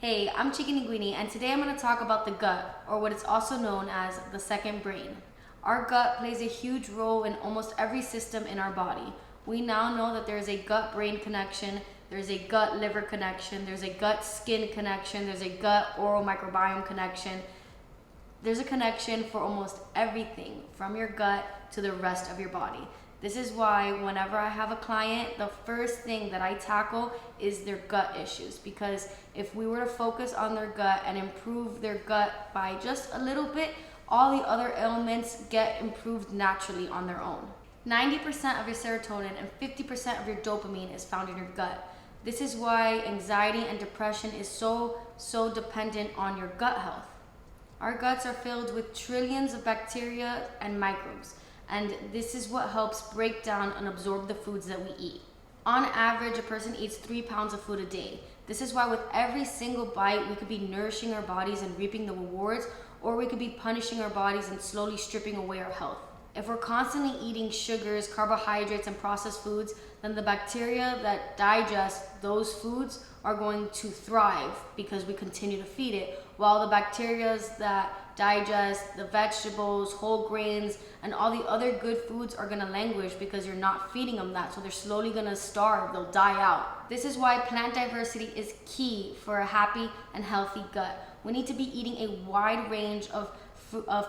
Hey, I'm Chiqui Linguine, and today I'm going to talk about the gut, or what is also known as the second brain. Our gut plays a huge role in almost every system in our body. We now know that there's a gut-brain connection, there's a gut-liver connection, there's a gut-skin connection, there's a gut-oral microbiome connection. There's a connection for almost everything from your gut to the rest of your body. This is why whenever I have a client, the first thing that I tackle is their gut issues, because if we were to focus on their gut and improve their gut by just a little bit, all the other ailments get improved naturally on their own. 90% of your serotonin and 50% of your dopamine is found in your gut. This is why anxiety and depression is so dependent on your gut health. Our guts are filled with trillions of bacteria and microbes, and this is what helps break down and absorb the foods that we eat. On average, a person eats 3 pounds of food a day. This is why with every single bite, we could be nourishing our bodies and reaping the rewards, or we could be punishing our bodies and slowly stripping away our health. If we're constantly eating sugars, carbohydrates, and processed foods, then the bacteria that digest those foods are going to thrive because we continue to feed it, while the bacteria that digest the vegetables, whole grains, and all the other good foods are gonna languish because you're not feeding them that, so they're slowly gonna starve, they'll die out. This is why plant diversity is key for a happy and healthy gut. We need to be eating a wide range of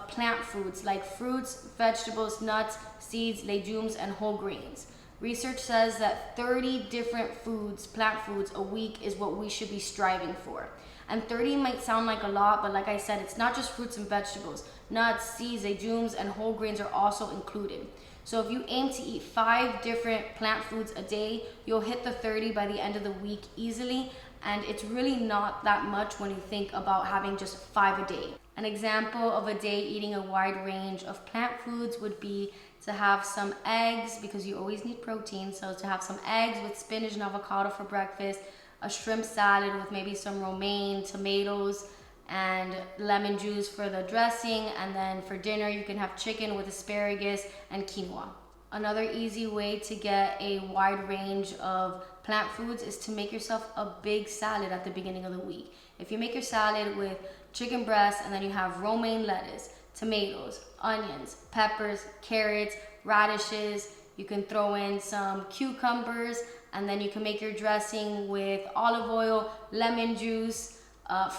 plant foods like fruits, vegetables, nuts, seeds, legumes, and whole grains. Research says that 30 different foods, plant foods, a week is what we should be striving for. And 30 might sound like a lot, but like I said, it's not just fruits and vegetables. Nuts, seeds, legumes, and whole grains are also included. So if you aim to eat 5 different plant foods a day, you'll hit the 30 by the end of the week easily. And it's really not that much when you think about having just 5 a day. An example of a day eating a wide range of plant foods would be to have some eggs, because you always need protein. So to have some eggs with spinach and avocado for breakfast, a shrimp salad with maybe some romaine, tomatoes, and lemon juice for the dressing. And then for dinner, you can have chicken with asparagus and quinoa. Another easy way to get a wide range of plant foods is to make yourself a big salad at the beginning of the week. If you make your salad with chicken breast and then you have romaine lettuce, tomatoes, onions, peppers, carrots, radishes, you can throw in some cucumbers, and then you can make your dressing with olive oil, lemon juice,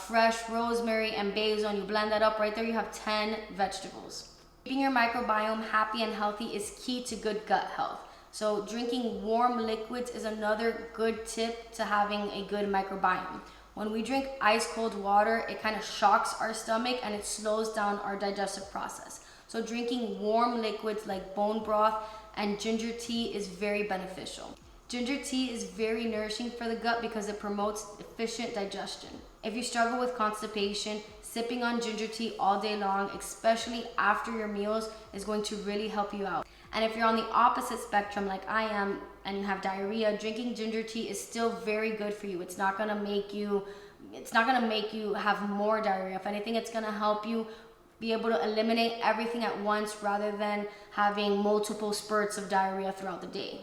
fresh rosemary, and basil, and you blend that up. Right there you have 10 vegetables. Keeping your microbiome happy and healthy is key to good gut health. So drinking warm liquids is another good tip to having a good microbiome. When we drink ice cold water, it kind of shocks our stomach and it slows down our digestive process. So drinking warm liquids like bone broth and ginger tea is very beneficial. Ginger tea is very nourishing for the gut because it promotes efficient digestion. If you struggle with constipation, sipping on ginger tea all day long, especially after your meals, is going to really help you out. And if you're on the opposite spectrum like I am and you have diarrhea, drinking ginger tea is still very good for you. It's not gonna make you have more diarrhea. If anything, it's gonna help you be able to eliminate everything at once rather than having multiple spurts of diarrhea throughout the day.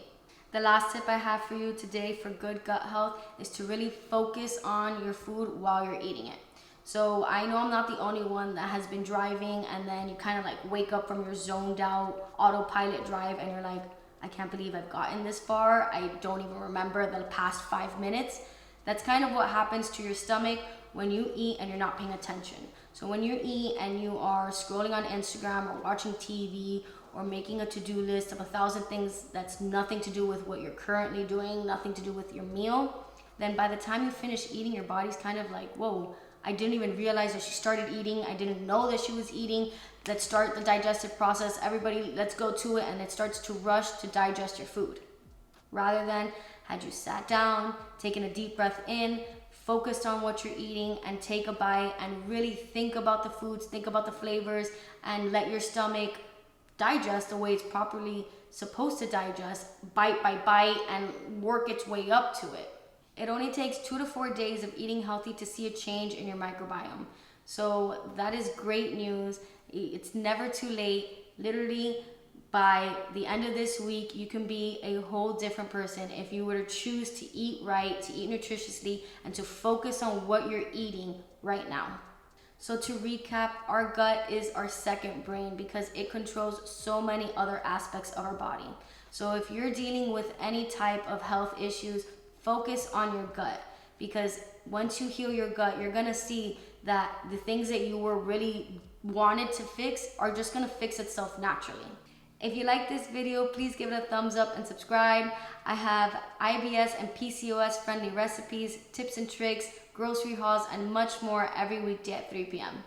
The last tip I have for you today for good gut health is to really focus on your food while you're eating it. So I know I'm not the only one that has been driving and then you kind of like wake up from your zoned out autopilot drive and you're like, I can't believe I've gotten this far. I don't even remember the past 5 minutes. That's kind of what happens to your stomach when you eat and you're not paying attention. So when you eat and you are scrolling on Instagram or watching TV or making a to-do list of 1,000 things that's nothing to do with what you're currently doing, nothing to do with your meal, then by the time you finish eating, your body's kind of like, whoa, I didn't even realize that she started eating. I didn't know that she was eating. Let's start the digestive process. Everybody, let's go to it. And it starts to rush to digest your food. Rather than had you sat down, taken a deep breath in, focused on what you're eating, and take a bite and really think about the foods, think about the flavors, and let your stomach digest the way it's properly supposed to digest, bite by bite, and work its way up to it. It only takes 2 to 4 days of eating healthy to see a change in your microbiome. So that is great news. It's never too late. Literally by the end of this week, you can be a whole different person if you were to choose to eat right, to eat nutritiously, and to focus on what you're eating right now. So to recap, our gut is our second brain because it controls so many other aspects of our body. So if you're dealing with any type of health issues, focus on your gut, because once you heal your gut, you're gonna see that the things that you were really wanted to fix are just gonna fix itself naturally. If you like this video, please give it a thumbs up and subscribe. I have IBS and PCOS friendly recipes, tips and tricks, grocery hauls, and much more every weekday at 3 p.m.